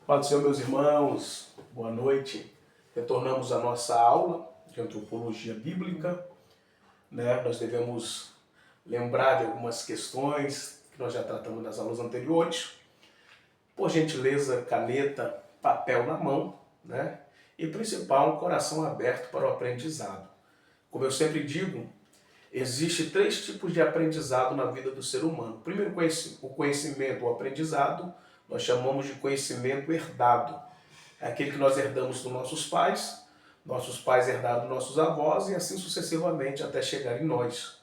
Paz do Senhor, meus irmãos, boa noite. Retornamos à nossa aula de antropologia bíblica, né? Nós devemos lembrar de algumas questões que nós já tratamos nas aulas anteriores. Por gentileza, caneta, papel na mão, né? E principal, um coração aberto para o aprendizado. Como eu sempre digo, existe 3 tipos de aprendizado na vida do ser humano. Primeiro, o conhecimento, o aprendizado, nós chamamos de conhecimento herdado. É aquele que nós herdamos dos nossos pais herdaram dos nossos avós e assim sucessivamente até chegar em nós.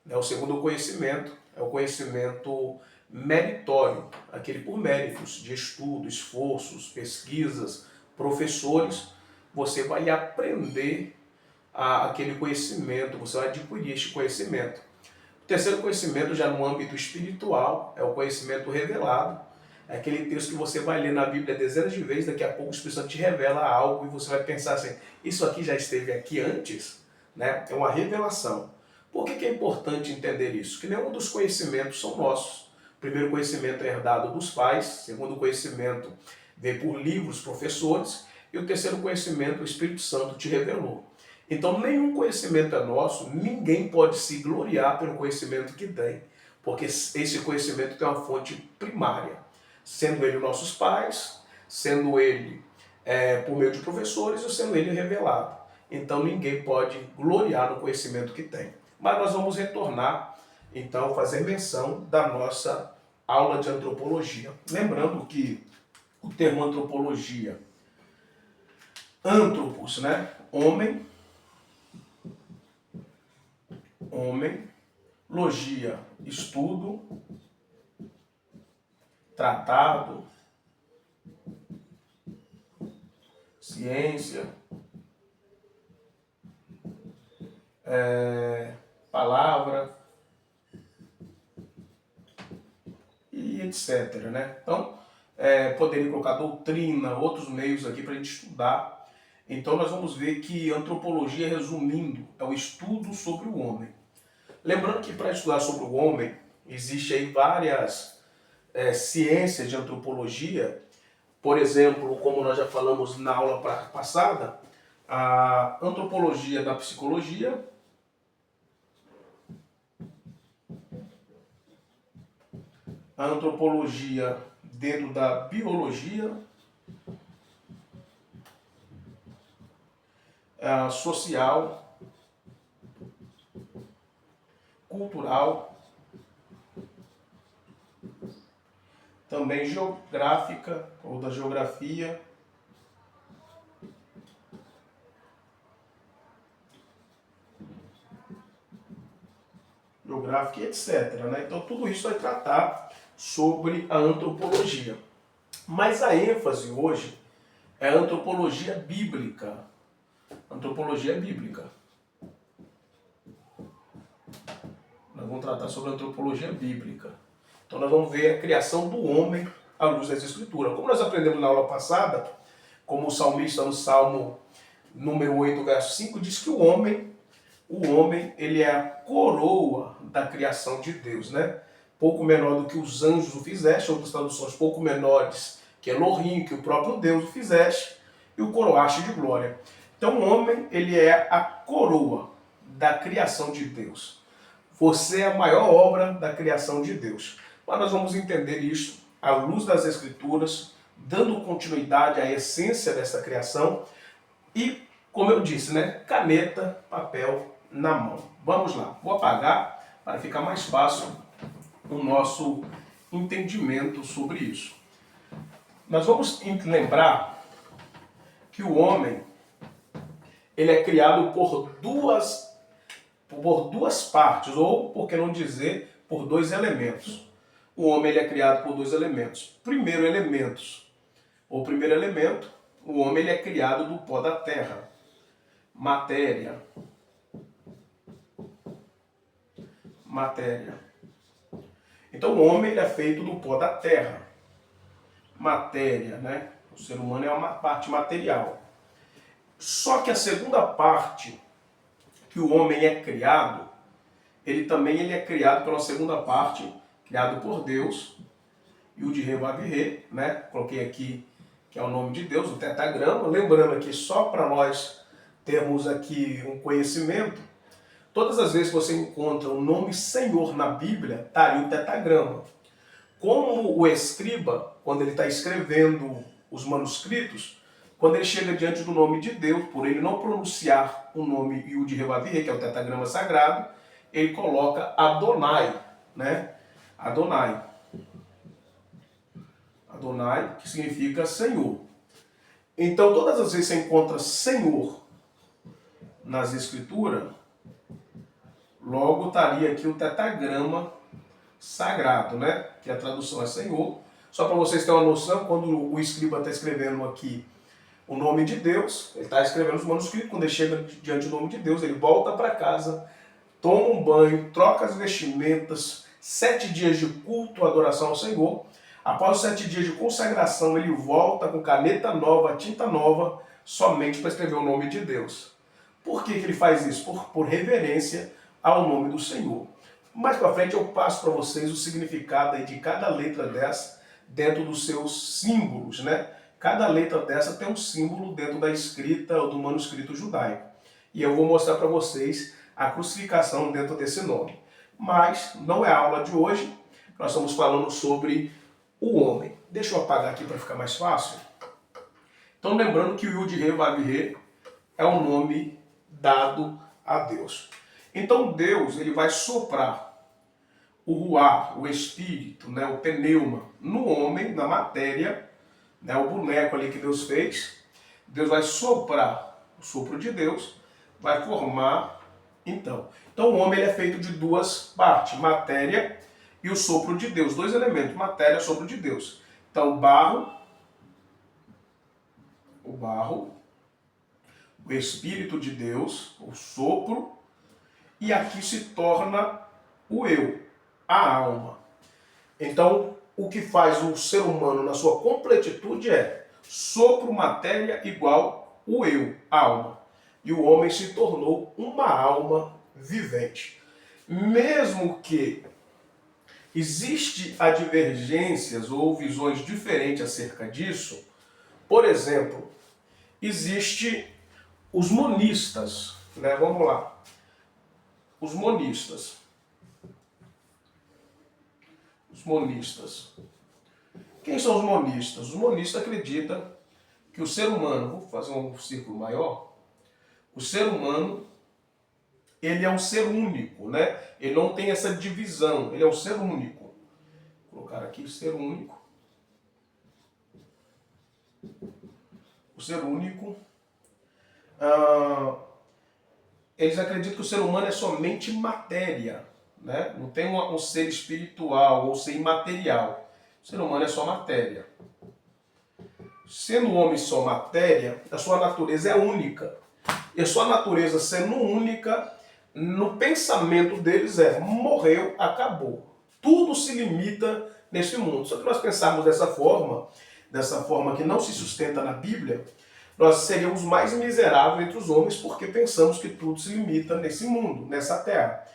O segundo conhecimento é o conhecimento meritório, aquele por méritos de estudo, esforços, pesquisas, professores, você vai aprender aquele conhecimento, você vai adquirir este conhecimento. O terceiro conhecimento, já no âmbito espiritual, é o conhecimento revelado. É aquele texto que você vai ler na Bíblia dezenas de vezes, daqui a pouco o Espírito Santo te revela algo e você vai pensar assim, isso aqui já esteve aqui antes? Né? É uma revelação. Por que é importante entender isso? Que nenhum dos conhecimentos são nossos. O primeiro conhecimento é herdado dos pais, o segundo conhecimento vem por livros, professores, e o terceiro conhecimento o Espírito Santo te revelou. Então, nenhum conhecimento é nosso, ninguém pode se gloriar pelo conhecimento que tem, porque esse conhecimento tem uma fonte primária, sendo ele nossos pais, sendo ele por meio de professores ou sendo ele revelado. Então, ninguém pode gloriar no conhecimento que tem. Mas nós vamos retornar, então, fazer menção da nossa aula de antropologia. Lembrando que o termo antropologia, antropos, né? Homem, logia, estudo, tratado, ciência, palavra e etc. Né? Então, poderia colocar doutrina, outros meios aqui para a gente estudar. Então, nós vamos ver que antropologia, resumindo, é o estudo sobre o homem. Lembrando que para estudar sobre o homem, existe aí várias ciências de antropologia. Por exemplo, como nós já falamos na aula passada, a antropologia da psicologia, a antropologia dentro da biologia, a social, cultural, também geográfica, ou da geografia, e etc. Né? Então tudo isso vai tratar sobre a antropologia. Mas a ênfase hoje é a antropologia bíblica. Antropologia bíblica. Nós vamos tratar sobre a antropologia bíblica. Então nós vamos ver a criação do homem à luz das Escrituras. Como nós aprendemos na aula passada, como o salmista no Salmo número 8, verso 5, diz que o homem ele é a coroa da criação de Deus, né? Pouco menor do que os anjos o fizeste, outras traduções pouco menores que Elohim, que o próprio Deus o fizeste, e o coroaste de glória. Então o homem, ele é a coroa da criação de Deus. Você é a maior obra da criação de Deus. Mas nós vamos entender isso à luz das Escrituras, dando continuidade à essência dessa criação e, como eu disse, né, caneta, papel na mão. Vamos lá, vou apagar para ficar mais fácil o nosso entendimento sobre isso. Nós vamos lembrar que o homem ele é criado por duas partes, ou, por que não dizer, por 2 elementos. O homem ele é criado por 2 elementos. Primeiro elemento, o homem ele é criado do pó da terra. Matéria. Então o homem ele é feito do pó da terra. Matéria, né? O ser humano é uma parte material. Só que a segunda parte que o homem é criado, ele é criado pela segunda parte, criado por Deus, e o de Revavirê, né? Coloquei aqui que é o nome de Deus, o tetagrama. Lembrando aqui, só para nós termos aqui um conhecimento, todas as vezes que você encontra o nome Senhor na Bíblia, está ali o tetagrama. Como o escriba, quando ele está escrevendo os manuscritos, quando ele chega diante do nome de Deus, por ele não pronunciar o nome Yud-Heh-Vav-Heh, que é o tetagrama sagrado, ele coloca Adonai, né? Adonai. Adonai, que significa Senhor. Então, todas as vezes que você encontra Senhor nas Escrituras, logo estaria aqui o tetagrama sagrado, né? Que a tradução é Senhor. Só para vocês terem uma noção, quando o escriba está escrevendo aqui o nome de Deus, ele está escrevendo os manuscritos, quando ele chega diante do nome de Deus, ele volta para casa, toma um banho, troca as vestimentas, 7 dias de culto, adoração ao Senhor. Após os 7 dias de consagração, ele volta com caneta nova, tinta nova, somente para escrever o nome de Deus. Por que ele faz isso? Por reverência ao nome do Senhor. Mais para frente eu passo para vocês o significado aí de cada letra dessa dentro dos seus símbolos, né? Cada letra dessa tem um símbolo dentro da escrita ou do manuscrito judaico. E eu vou mostrar para vocês a crucificação dentro desse nome. Mas não é a aula de hoje, nós estamos falando sobre o homem. Deixa eu apagar aqui para ficar mais fácil. Então lembrando que o Yud-Heh-Vav-Heh é o nome dado a Deus. Então Deus ele vai soprar o ruá, o espírito, né, o pneuma, no homem, na matéria, né, o boneco ali que Deus fez. Deus vai soprar o sopro de Deus, vai formar então. Então o homem ele é feito de duas partes, matéria e o sopro de Deus. Dois elementos, matéria e sopro de Deus. Então o barro, o Espírito de Deus, o sopro, e aqui se torna o eu, a alma. Então, o que faz o ser humano na sua completitude é sopro, matéria igual o eu, alma. E o homem se tornou uma alma vivente. Mesmo que existe divergências ou visões diferentes acerca disso, por exemplo, existe os monistas, né? Vamos lá. Os monistas. Os monistas. Quem são os monistas? Os monistas acreditam que o ser humano, vou fazer um círculo maior, o ser humano, ele é um ser único, né? Ele não tem essa divisão, ele é um ser único. Vou colocar aqui ser único. O ser único. Eles acreditam que o ser humano é somente matéria, né? Não tem um ser espiritual ou ser imaterial. O ser humano é só matéria. Sendo o homem só matéria, a sua natureza é única. E a sua natureza sendo única, no pensamento deles morreu, acabou. Tudo se limita nesse mundo. Só que nós pensarmos dessa forma que não se sustenta na Bíblia, nós seríamos mais miseráveis entre os homens porque pensamos que tudo se limita nesse mundo, nessa terra.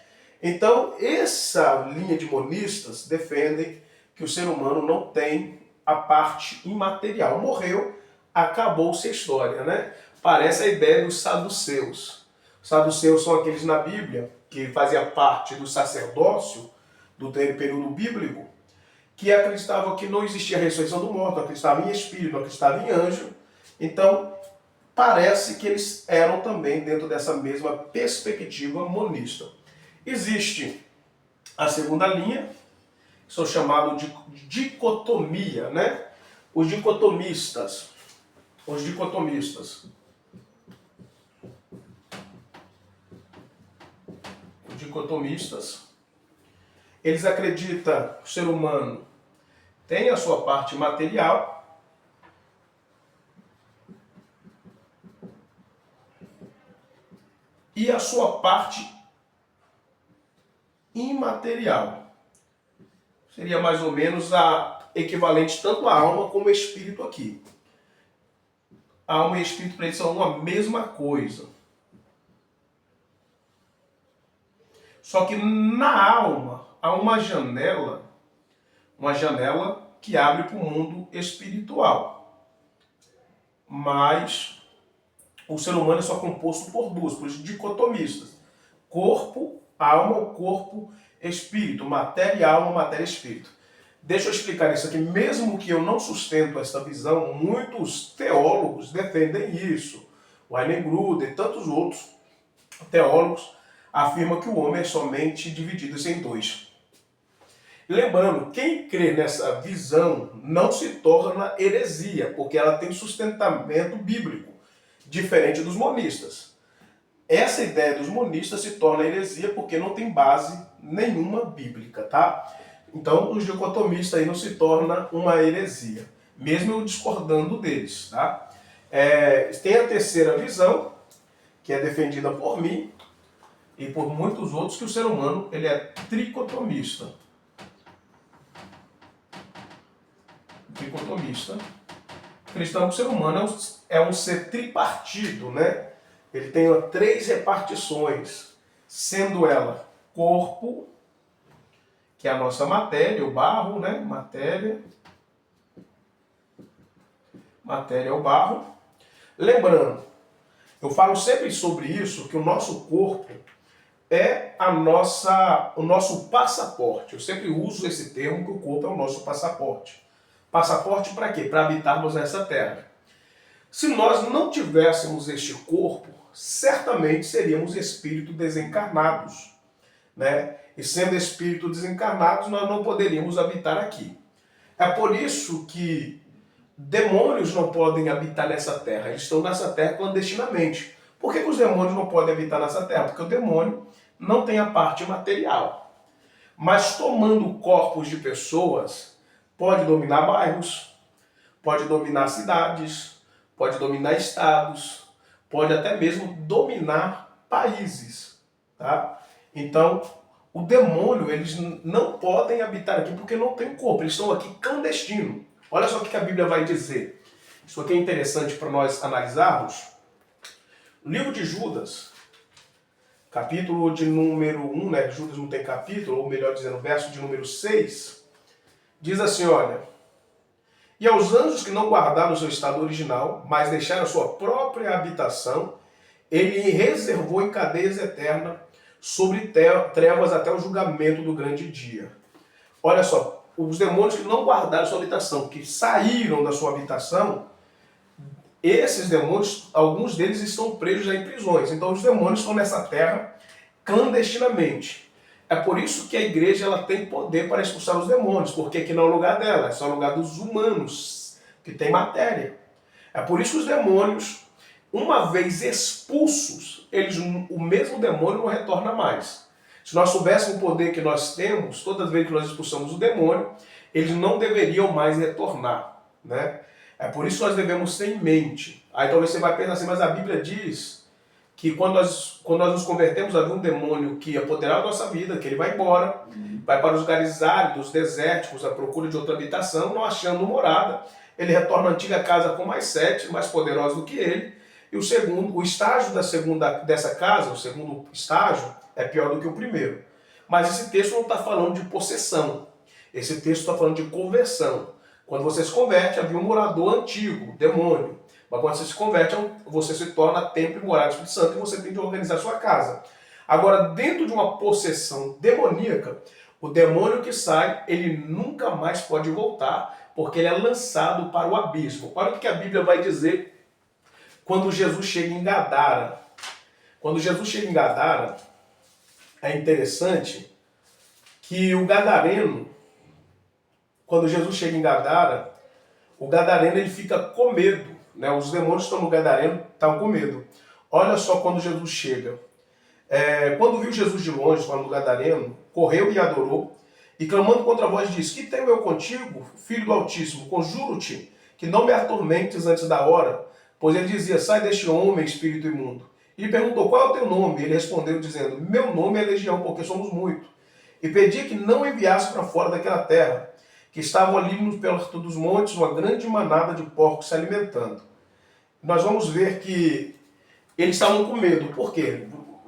Então, essa linha de monistas defendem que o ser humano não tem a parte imaterial. Morreu, acabou-se a história, né? Parece a ideia dos saduceus. Os saduceus são aqueles na Bíblia que faziam parte do sacerdócio do período bíblico, que acreditavam que não existia a ressurreição do morto, acreditavam em espírito, acreditavam em anjo. Então, parece que eles eram também dentro dessa mesma perspectiva monista. Existe a segunda linha, que são chamados de dicotomia, né? Os dicotomistas. Os dicotomistas. Os dicotomistas, eles acreditam que o ser humano tem a sua parte material e a sua parte imaterial. Seria mais ou menos a equivalente tanto à alma como ao espírito aqui. A alma e espírito para eles são uma mesma coisa. Só que na alma há uma janela que abre para o mundo espiritual. mas o ser humano é só composto por duas, por dicotomistas. Corpo, alma ou corpo, espírito. Matéria e alma, matéria e espírito. Deixa eu explicar isso aqui. Mesmo que eu não sustento essa visão, muitos teólogos defendem isso. O Weingrund e tantos outros teólogos afirmam que o homem é somente dividido em dois. Lembrando, quem crê nessa visão não se torna heresia, porque ela tem sustentamento bíblico, diferente dos monistas. Essa ideia dos monistas se torna heresia porque não tem base nenhuma bíblica, tá? Então, os dicotomistas aí não se torna uma heresia, mesmo eu discordando deles, tá? Tem a terceira visão, que é defendida por mim e por muitos outros, que o ser humano ele é tricotomista. Tricotomista. Cristão, o ser humano é um ser tripartido, né? Ele tem 3 repartições, sendo ela corpo, que é a nossa matéria, o barro, né? Matéria é o barro. Lembrando, eu falo sempre sobre isso, que o nosso corpo é o nosso passaporte. Eu sempre uso esse termo, que o corpo é o nosso passaporte. Passaporte para quê? Para habitarmos nessa terra. Se nós não tivéssemos este corpo, certamente seríamos espíritos desencarnados, né? E sendo espíritos desencarnados, nós não poderíamos habitar aqui. É por isso que demônios não podem habitar nessa terra. Eles estão nessa terra clandestinamente. Por que os demônios não podem habitar nessa terra? Porque o demônio não tem a parte material. Mas tomando corpos de pessoas, pode dominar bairros, pode dominar cidades, pode dominar estados, pode até mesmo dominar países, tá? Então, o demônio, eles não podem habitar aqui porque não tem corpo, eles estão aqui clandestino. Olha só o que a Bíblia vai dizer. Isso aqui é interessante para nós analisarmos. O livro de Judas, capítulo de número 1, né? Judas não tem capítulo, ou melhor dizendo, verso de número 6, diz assim, olha: e aos anjos que não guardaram o seu estado original, mas deixaram a sua própria habitação, ele reservou em cadeias eternas sobre trevas até o julgamento do grande dia. Olha só, os demônios que não guardaram sua habitação, que saíram da sua habitação, esses demônios, alguns deles estão presos já em prisões. Então os demônios estão nessa terra clandestinamente. É por isso que a igreja ela tem poder para expulsar os demônios, porque aqui não é o lugar dela, é só o lugar dos humanos, que tem matéria. É por isso que os demônios, uma vez expulsos, o mesmo demônio não retorna mais. Se nós soubéssemos o poder que nós temos, todas as vezes que nós expulsamos o demônio, eles não deveriam mais retornar, né? É por isso que nós devemos ter em mente. Aí talvez você vai pensar assim, mas a Bíblia diz que quando nós nos convertemos, havia um demônio que apoderava a nossa vida, que ele vai embora, vai para os lugares áridos, desérticos, à procura de outra habitação, não achando morada. Ele retorna à antiga casa com mais 7, mais poderosos do que ele. E o estágio dessa casa, o segundo estágio, é pior do que o primeiro. Mas esse texto não está falando de possessão. Esse texto está falando de conversão. Quando você se converte, havia um morador antigo, demônio. Mas quando você se converte, você se torna templo e morada do Espírito Santo e você tem de organizar a sua casa. Agora, dentro de uma possessão demoníaca, o demônio que sai, ele nunca mais pode voltar, porque ele é lançado para o abismo. Olha o que a Bíblia vai dizer quando Jesus chega em Gadara. Quando Jesus chega em Gadara, é interessante que o gadareno, quando Jesus chega em Gadara, o gadareno ele fica com medo, né? Os demônios que estão no gadareno estão com medo. Olha só quando Jesus chega. Quando viu Jesus de longe, falando do gadareno, correu e adorou, e clamando contra a voz disse: que tenho eu contigo, filho do Altíssimo? Conjuro-te que não me atormentes antes da hora. Pois ele dizia: sai deste homem, espírito imundo. E perguntou: qual é o teu nome? Ele respondeu dizendo: meu nome é Legião, porque somos muitos. E pedia que não enviasse para fora daquela terra, que estavam ali perto dos montes uma grande manada de porcos se alimentando. Nós vamos ver que eles estavam com medo. Por quê?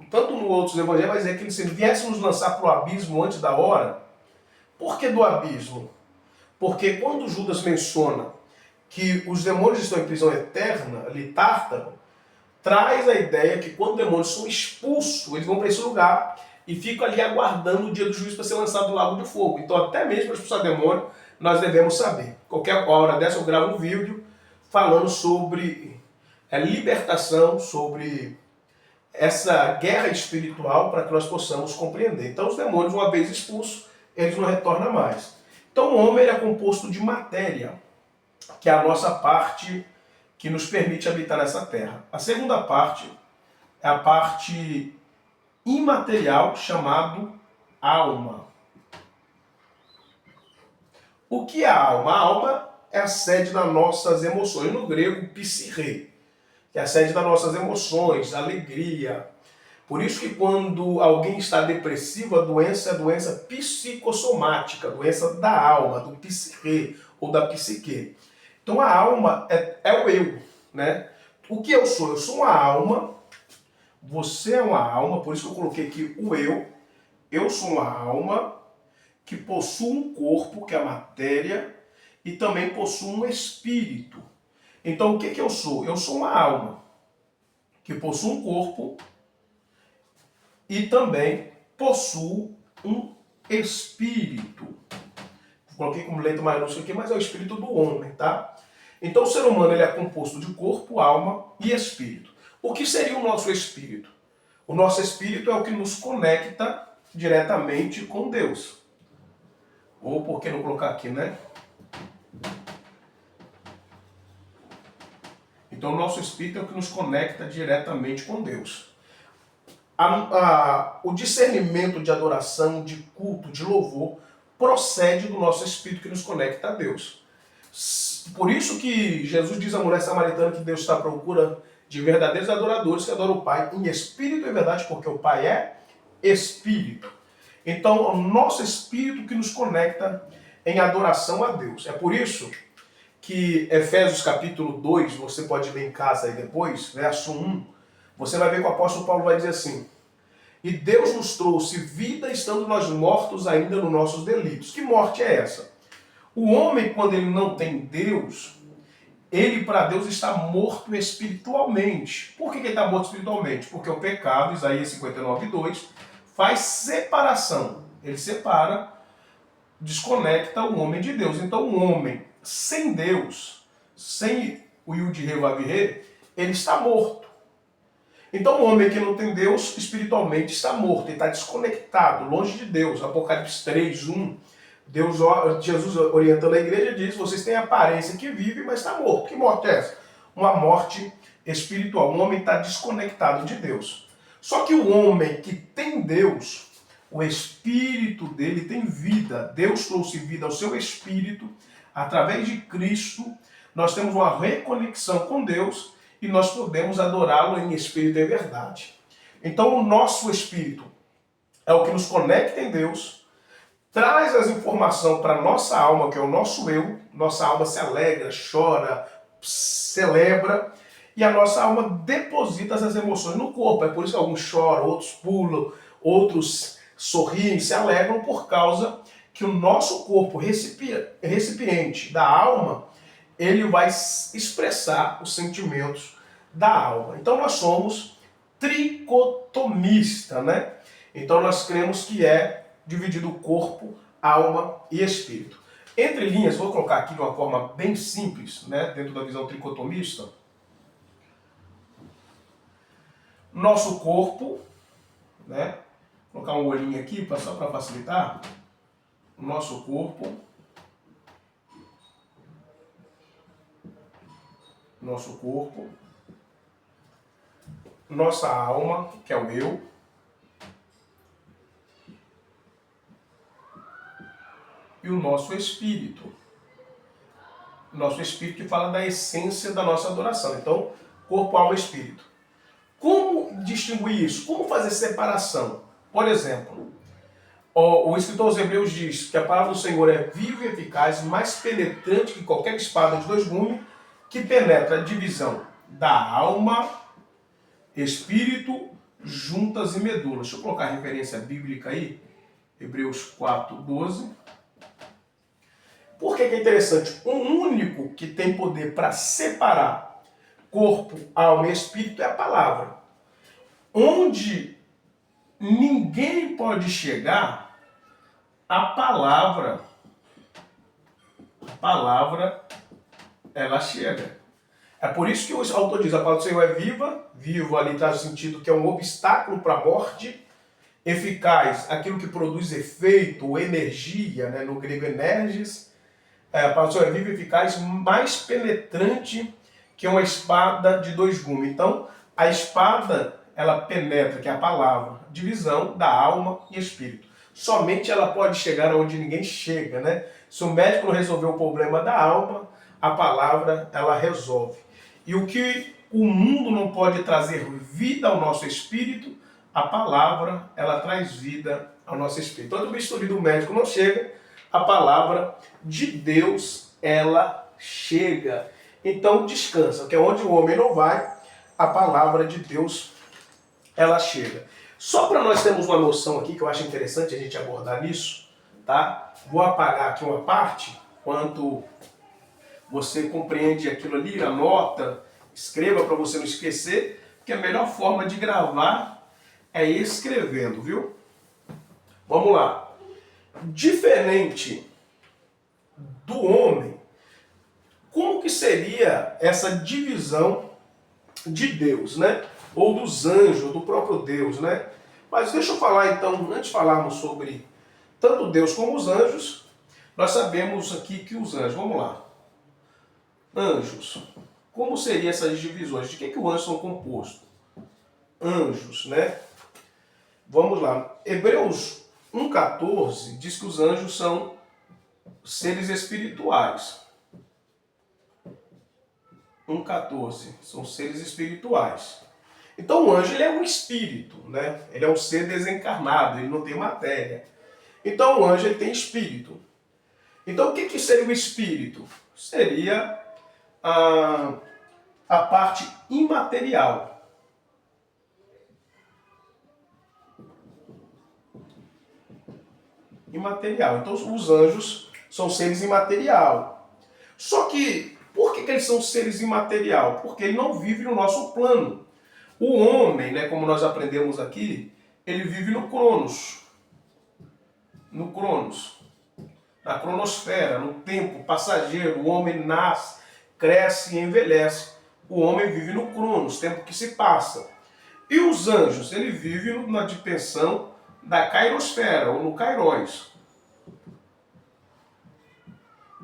Tanto no outros evangelhos vai dizer que se viessem nos lançar para o abismo antes da hora. Por que do abismo? Porque quando Judas menciona que os demônios estão em prisão eterna, ali Tártaro, traz a ideia que quando os demônios são expulsos, eles vão para esse lugar e ficam ali aguardando o dia do juízo para ser lançado no lago de fogo. Então, até mesmo para expulsar demônio, nós devemos saber. Qualquer hora dessa eu gravo um vídeo falando sobre libertação, sobre essa guerra espiritual para que nós possamos compreender. Então, os demônios, uma vez expulsos, eles não retornam mais. Então, o homem ele é composto de matéria, que é a nossa parte que nos permite habitar nessa terra. A segunda parte é a parte imaterial, chamado alma. O que é a alma? A alma é a sede das nossas emoções. No grego, psirre, que é a sede das nossas emoções, alegria. Por isso que quando alguém está depressivo, a doença é doença psicossomática, doença da alma, do psirre ou da psique. Então a alma é o eu, né? O que eu sou? Eu sou uma alma, você é uma alma, por isso que eu coloquei aqui o eu. Eu sou uma alma que possui um corpo, que é a matéria, e também possui um espírito. Então o que eu sou? Eu sou uma alma que possui um corpo e também possui um espírito. Coloquei como letra maiúscula aqui, mas é o espírito do homem, tá? Então o ser humano ele é composto de corpo, alma e espírito. O que seria o nosso espírito? O nosso espírito é o que nos conecta diretamente com Deus. Ou por que não colocar aqui, né? Então o nosso espírito é o que nos conecta diretamente com Deus. O discernimento de adoração, de culto, de louvor, procede do nosso espírito que nos conecta a Deus. Por isso que Jesus diz à mulher samaritana que Deus está à procura de verdadeiros adoradores que adoram o Pai em espírito e verdade, porque o Pai é espírito. Então, é o nosso espírito que nos conecta em adoração a Deus. É por isso que Efésios capítulo 2, você pode ler em casa aí depois, verso 1, você vai ver que o apóstolo Paulo vai dizer assim: e Deus nos trouxe vida estando nós mortos ainda nos nossos delitos. Que morte é essa? O homem, quando ele não tem Deus, ele para Deus está morto espiritualmente. Por que ele está morto espiritualmente? Porque o pecado, Isaías 59:2, faz separação. Ele separa, desconecta o homem de Deus. Então o homem sem Deus, sem o Yud-He Vav-He, ele está morto. Então o homem que não tem Deus, espiritualmente está morto, ele está desconectado, longe de Deus. Apocalipse 3:1, Jesus orientando a igreja diz: vocês têm a aparência que vive, mas está morto. Que morte é essa? Uma morte espiritual. O homem está desconectado de Deus. Só que o homem que tem Deus, o espírito dele tem vida. Deus trouxe vida ao seu espírito. Através de Cristo, nós temos uma reconexão com Deus e nós podemos adorá-lo em espírito e verdade. Então o nosso espírito é o que nos conecta em Deus, traz as informações para a nossa alma, que é o nosso eu. Nossa alma se alegra, chora, celebra, e a nossa alma deposita essas emoções no corpo. É por isso que alguns choram, outros pulam, outros sorriem, se alegram, por causa que o nosso corpo, recipiente da alma, ele vai expressar os sentimentos da alma. Então nós somos tricotomista, né? Então nós cremos que é dividido o corpo, alma e espírito. Entre linhas, vou colocar aqui de uma forma bem simples, né, dentro da visão tricotomista. Nosso corpo, né, vou colocar um olhinho aqui só para facilitar. Nosso corpo, nossa alma, que é o eu, e o nosso espírito. Nosso espírito que fala da essência da nossa adoração. Então, corpo, alma e espírito. Como distinguir isso? Como fazer separação? Por exemplo, o escritor aos Hebreus diz que a palavra do Senhor é viva e eficaz, mais penetrante que qualquer espada de dois gumes, que penetra a divisão da alma, espírito, juntas e medula. Deixa eu colocar a referência bíblica aí, Hebreus 4:12. Por que que é interessante? O único que tem poder para separar corpo, alma e espírito é a palavra. Onde ninguém pode chegar, a palavra, ela chega. É por isso que o autor diz, a palavra do Senhor é viva, vivo ali traz o sentido que é um obstáculo para a morte, eficaz, aquilo que produz efeito, energia, né, no grego energis, a palavra do Senhor é viva e eficaz, mais penetrante que uma espada de dois gumes. Então, a espada, ela penetra, que é a palavra, divisão da alma e espírito. Somente ela pode chegar onde ninguém chega, né? Se o médico não resolver o problema da alma, a palavra, ela resolve. E o que o mundo não pode trazer vida ao nosso espírito, a palavra, ela traz vida ao nosso espírito. Todo bisturi do médico não chega, a palavra de Deus, ela chega. Então descansa, que é onde o homem não vai, a palavra de Deus, ela chega. Só para nós termos uma noção aqui, que eu acho interessante a gente abordar nisso, tá? Vou apagar aqui uma parte, quanto você compreende aquilo ali, anota, escreva para você não esquecer, porque a melhor forma de gravar é escrevendo, viu? Vamos lá. Diferente do homem, como que seria essa divisão de Deus, né? Ou dos anjos, do próprio Deus, né? Mas deixa eu falar então, antes de falarmos sobre tanto Deus como os anjos, nós sabemos aqui que os anjos, vamos lá. Anjos. Como seriam essas divisões? De que os anjos são compostos? Anjos, né? Vamos lá. Hebreus 1,14 diz que os anjos são seres espirituais. 1,14 são seres espirituais. Então o anjo ele é um espírito, né? Ele é um ser desencarnado, ele não tem matéria. Então o anjo ele tem espírito. Então o que seria o espírito? Seria a parte imaterial. Imaterial. Então os anjos são seres imaterial. Só que, por que eles são seres imaterial? Porque ele não vive no nosso plano. O homem, né, como nós aprendemos aqui, ele vive no Cronos. No Cronos. Na cronosfera, no tempo passageiro. O homem nasce, cresce e envelhece. O homem vive no Cronos, tempo que se passa. E os anjos, ele vive na dimensão da kairosfera, ou no kairos.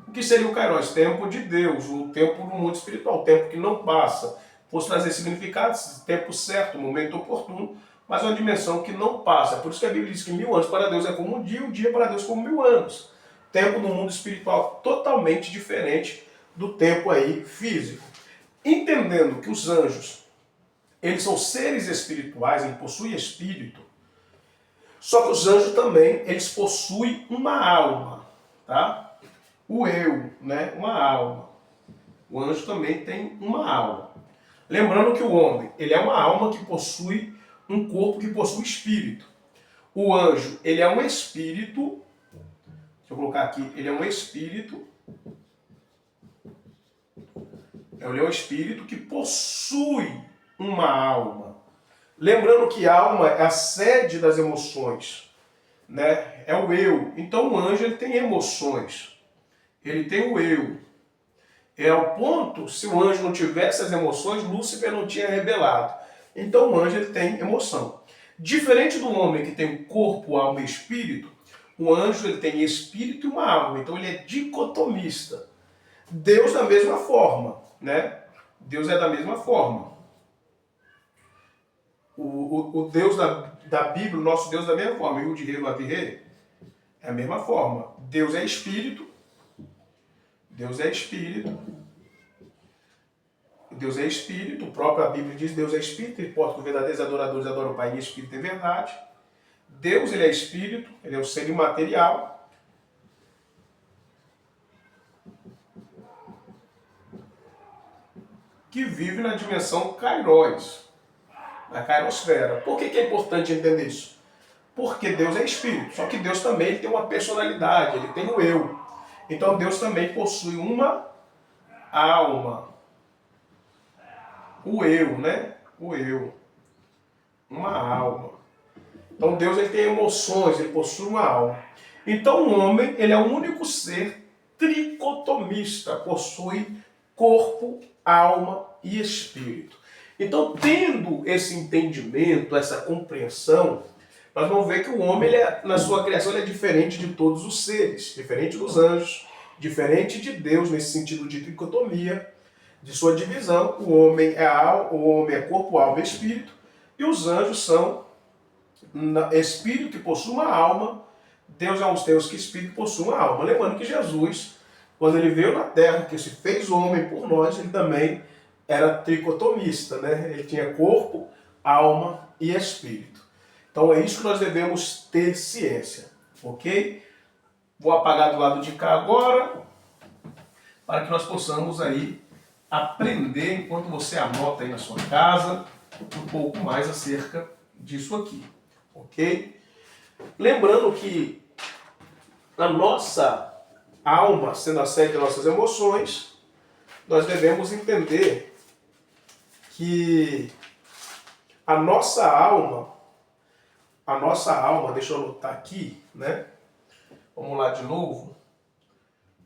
O que seria o kairos? Tempo de Deus, o tempo do mundo espiritual, o tempo que não passa. Fosse trazer significados, tempo certo, momento oportuno, mas uma dimensão que não passa. Por isso que a Bíblia diz que 1000 anos para Deus é como um dia para Deus como 1000 anos. Tempo no mundo espiritual totalmente diferente do tempo aí físico. Entendendo que os anjos, eles são seres espirituais, eles possuem espírito, só que os anjos também, eles possuem uma alma, tá? O eu, né? Uma alma. O anjo também tem uma alma. Lembrando que o homem, ele é uma alma que possui um corpo que possui espírito. O anjo, ele é um espírito, deixa eu colocar aqui, ele é um espírito, ele é um espírito que possui uma alma. Lembrando que a alma é a sede das emoções, né? É o eu. Então o anjo ele tem emoções. Ele tem o eu. É ao ponto, se o anjo não tivesse as emoções, Lúcifer não tinha rebelado. Então o anjo ele tem emoção. Diferente do homem que tem corpo, alma e espírito, o anjo ele tem espírito e uma alma. Então ele é dicotomista. Deus da mesma forma, né? Deus é da mesma forma. O Deus da Bíblia, o nosso Deus da mesma forma. E o de rei, é a mesma forma. Deus é espírito. Deus é espírito. Deus é espírito. O próprio a Bíblia diz Deus é espírito. Ele porta que os verdadeiros adoradores adoram o Pai em espírito e verdade. Deus ele é espírito. Ele é o ser imaterial. Que vive na dimensão kairos. Na kairosfera. Por que é importante entender isso? Porque Deus é espírito. Só que Deus também tem uma personalidade. Ele tem o eu. Então Deus também possui uma alma. O eu, né? O eu. Uma alma. Então Deus ele tem emoções, ele possui uma alma. Então o homem ele é o único ser tricotomista, possui corpo, alma e espírito. Então, tendo esse entendimento, essa compreensão, nós vamos ver que o homem, na sua criação, ele é diferente de todos os seres, diferente dos anjos, diferente de Deus, nesse sentido de tricotomia, de sua divisão. O homem é corpo, alma e espírito, e os anjos são espírito que possui uma alma. Deus é um Deus que espírito possui uma alma. Lembrando que Jesus, quando ele veio na Terra, que se fez homem por nós, ele também era tricotomista, né? Ele tinha corpo, alma e espírito. Então é isso que nós devemos ter ciência, ok? Vou apagar do lado de cá agora, para que nós possamos aí aprender, enquanto você anota aí na sua casa, um pouco mais acerca disso aqui, ok? Lembrando que a nossa alma, sendo a sede das nossas emoções, nós devemos entender que a nossa alma, deixa eu anotar aqui, né? Vamos lá de novo.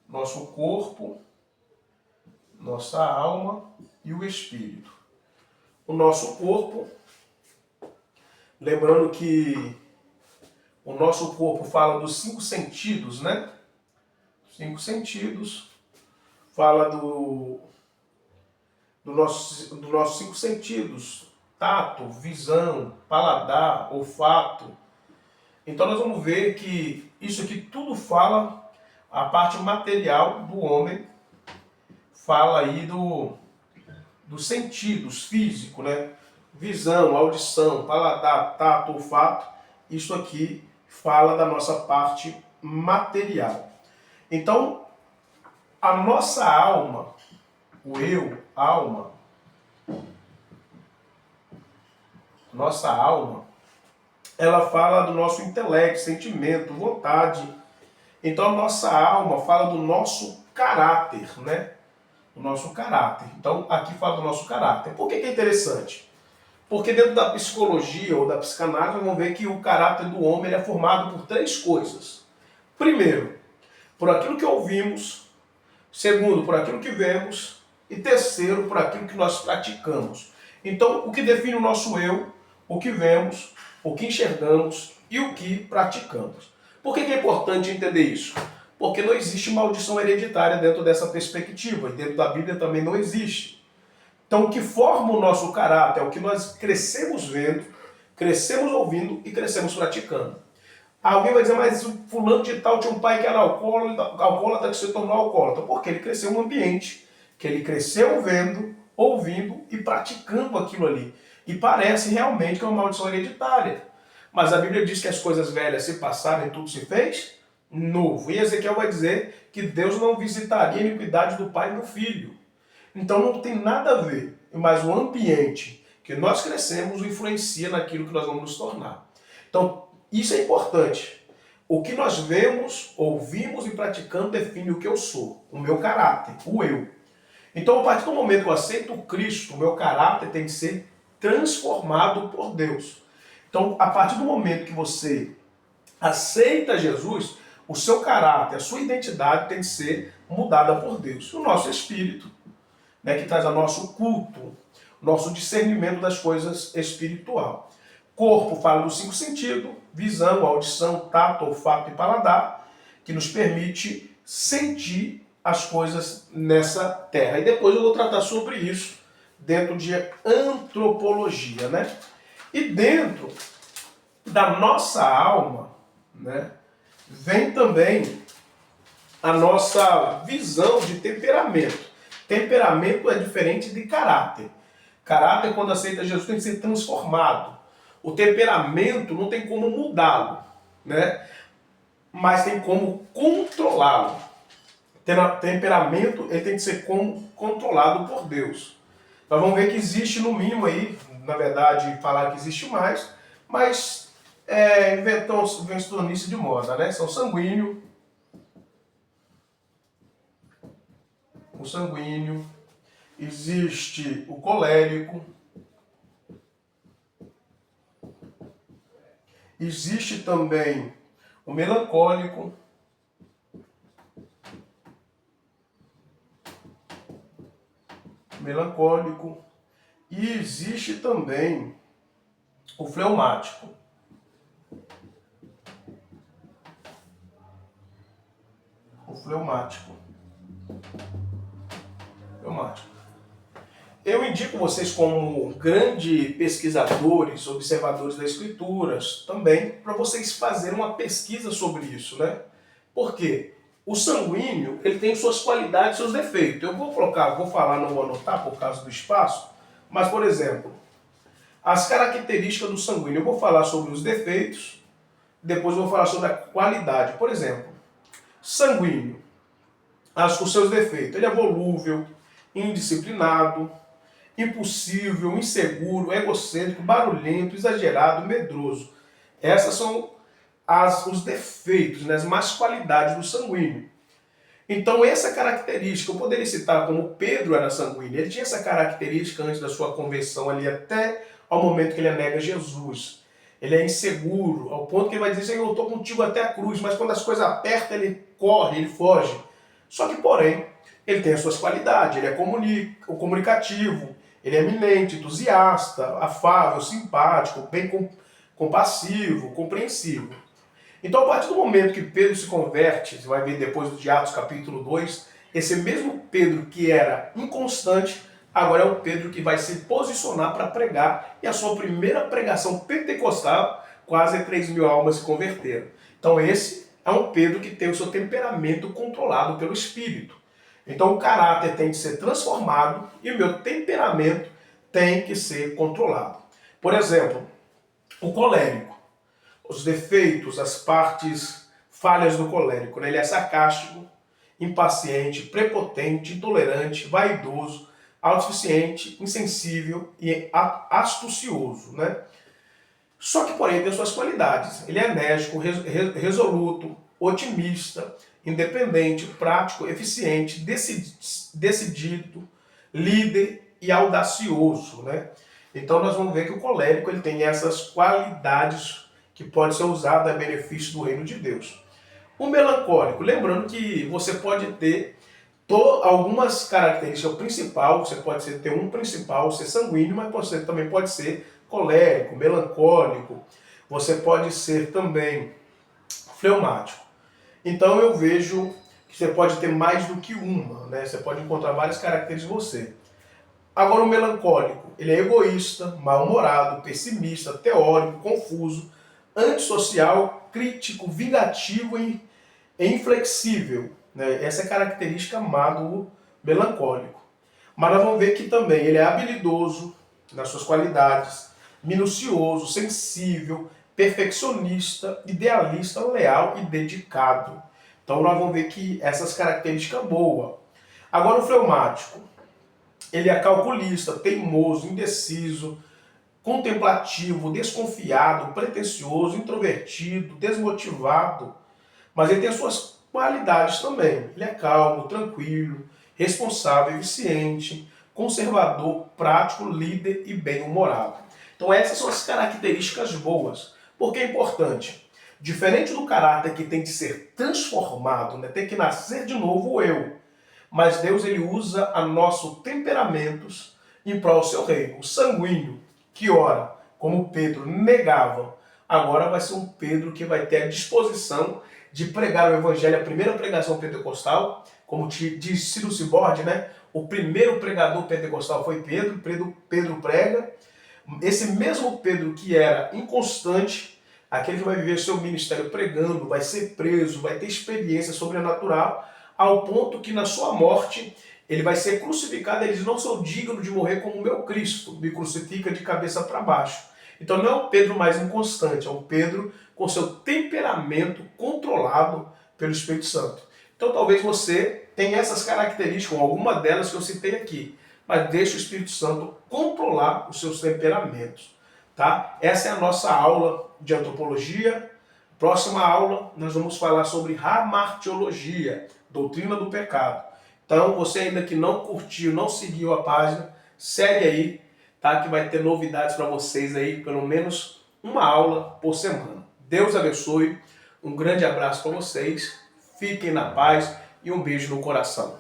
Nosso corpo, nossa alma e o espírito. O nosso corpo, lembrando que o nosso corpo fala dos 5 sentidos, né? 5 sentidos, fala dos nossos 5 sentidos: tato, visão, paladar, olfato. Então nós vamos ver que isso aqui tudo fala, a parte material do homem, fala aí dos sentidos físicos, né? Visão, audição, paladar, tato, olfato. Isso aqui fala da nossa parte material. Então, a nossa alma, o eu, alma, nossa alma, ela fala do nosso intelecto, sentimento, vontade. Então a nossa alma fala do nosso caráter, né? O nosso caráter. Então aqui fala do nosso caráter. Por que é interessante? Porque dentro da psicologia ou da psicanálise, nós vamos ver que o caráter do homem é formado por 3 coisas. Primeiro, por aquilo que ouvimos. Segundo, por aquilo que vemos. E terceiro, por aquilo que nós praticamos. Então, o que define o nosso eu, o que vemos, o que enxergamos e o que praticamos. Por que é importante entender isso? Porque não existe maldição hereditária dentro dessa perspectiva, e dentro da Bíblia também não existe. Então, o que forma o nosso caráter é o que nós crescemos vendo, crescemos ouvindo e crescemos praticando. Alguém vai dizer, mas o fulano de tal tinha um pai que era alcoólatra que se tornou alcoólatra. Porque ele cresceu em um ambiente que ele cresceu vendo, ouvindo e praticando aquilo ali. E parece realmente que é uma maldição hereditária. Mas a Bíblia diz que as coisas velhas se passaram e tudo se fez novo. E Ezequiel vai dizer que Deus não visitaria a iniquidade do pai e do filho. Então não tem nada a ver. Mas o ambiente que nós crescemos influencia naquilo que nós vamos nos tornar. Então, isso é importante. O que nós vemos, ouvimos e praticamos define o que eu sou, o meu caráter, o eu. Então, a partir do momento que eu aceito Cristo, o meu caráter tem que ser transformado por Deus. Então, a partir do momento que você aceita Jesus, o seu caráter, a sua identidade tem que ser mudada por Deus. O nosso espírito, né, que traz o nosso culto, nosso discernimento das coisas espiritual. Corpo fala dos 5 sentidos: visão, audição, tato, olfato e paladar, que nos permite sentir as coisas nessa terra. E depois eu vou tratar sobre isso dentro de antropologia, né? E dentro da nossa alma, né, vem também a nossa visão de temperamento. Temperamento é diferente de caráter. Caráter, quando aceita Jesus, tem que ser transformado. O temperamento não tem como mudá-lo, né? Mas tem como controlá-lo. Temperamento ele tem que ser controlado por Deus. Nós vamos ver que existe no mínimo aí, na verdade, falar que existe mais, mas inventou-se de moda, né? São sanguíneo, o sanguíneo, existe o colérico, existe também o melancólico, e existe também o fleumático. Fleumático. Eu indico vocês como grandes pesquisadores, observadores das escrituras, também para vocês fazerem uma pesquisa sobre isso, né? Por quê? O sanguíneo, ele tem suas qualidades e seus defeitos. Eu vou falar, não vou anotar por causa do espaço, mas, por exemplo, as características do sanguíneo. Eu vou falar sobre os defeitos, depois eu vou falar sobre a qualidade. Por exemplo, sanguíneo, os seus defeitos. Ele é volúvel, indisciplinado, impulsivo, inseguro, egocêntrico, barulhento, exagerado, medroso. Essas são os defeitos, né, as más qualidades do sanguíneo. Então essa característica, eu poderia citar como Pedro era sanguíneo. Ele tinha essa característica antes da sua conversão ali, até ao momento que ele nega Jesus. Ele é inseguro, ao ponto que ele vai dizer, Senhor, eu estou contigo até a cruz, mas quando as coisas apertam, ele corre, ele foge. Só que, porém, ele tem as suas qualidades, ele é comunicativo, ele é eminente, entusiasta, afável, simpático, bem compassivo, compreensivo. Então, a partir do momento que Pedro se converte, você vai ver depois de Atos capítulo 2, esse mesmo Pedro que era inconstante, agora é o Pedro que vai se posicionar para pregar, e a sua primeira pregação pentecostal, quase 3.000 almas se converteram. Então esse é um Pedro que tem o seu temperamento controlado pelo Espírito. Então o caráter tem que ser transformado e o meu temperamento tem que ser controlado. Por exemplo, o colérico, os defeitos, as partes falhas do colérico, né? Ele é sarcástico, impaciente, prepotente, intolerante, vaidoso, autossuficiente, insensível e astucioso, né? Só que, porém, tem suas qualidades. Ele é enérgico, resoluto, otimista, independente, prático, eficiente, decidido, líder e audacioso, né? Então nós vamos ver que o colérico ele tem essas qualidades que podem ser usadas a benefício do reino de Deus. O melancólico, lembrando que você pode ter algumas características. O principal, você pode ter um principal, ser sanguíneo, mas você também pode ser colérico, melancólico, você pode ser também fleumático. Então eu vejo que você pode ter mais do que uma, né? Você pode encontrar várias características em você. Agora o melancólico, ele é egoísta, mal-humorado, pessimista, teórico, confuso, antissocial, crítico, vingativo e inflexível, né? Essa é a característica má do melancólico. Mas nós vamos ver que também ele é habilidoso nas suas qualidades, minucioso, sensível, perfeccionista, idealista, leal e dedicado. Então nós vamos ver que essas características boas. Agora o fleumático, ele é calculista, teimoso, indeciso, contemplativo, desconfiado, pretensioso, introvertido, desmotivado, mas ele tem as suas qualidades também. Ele é calmo, tranquilo, responsável, eficiente, conservador, prático, líder e bem-humorado. Então essas são as características boas. Por que é importante? Diferente do caráter que tem que ser transformado, né? Tem que nascer de novo o eu. Mas Deus ele usa a nossos temperamentos em prol do seu reino. O sanguíneo, que ora, como Pedro negava, agora vai ser um Pedro que vai ter a disposição de pregar o evangelho, a primeira pregação pentecostal, como diz Ciro Ciborde, né? O primeiro pregador pentecostal foi Pedro. Pedro prega. Esse mesmo Pedro que era inconstante, aquele que vai viver seu ministério pregando, vai ser preso, vai ter experiência sobrenatural, ao ponto que na sua morte ele vai ser crucificado. Ele diz, não sou digno de morrer como o meu Cristo, me crucifica de cabeça para baixo. Então não é um Pedro mais inconstante, é um Pedro com seu temperamento controlado pelo Espírito Santo. Então talvez você tenha essas características, alguma delas que eu citei aqui, mas deixe o Espírito Santo controlar os seus temperamentos. Tá? Essa é a nossa aula de antropologia. Próxima aula nós vamos falar sobre hamartiologia, doutrina do pecado. Então, você ainda que não curtiu, não seguiu a página, segue aí, tá? Que vai ter novidades para vocês aí, pelo menos uma aula por semana. Deus abençoe, um grande abraço para vocês, fiquem na paz e um beijo no coração.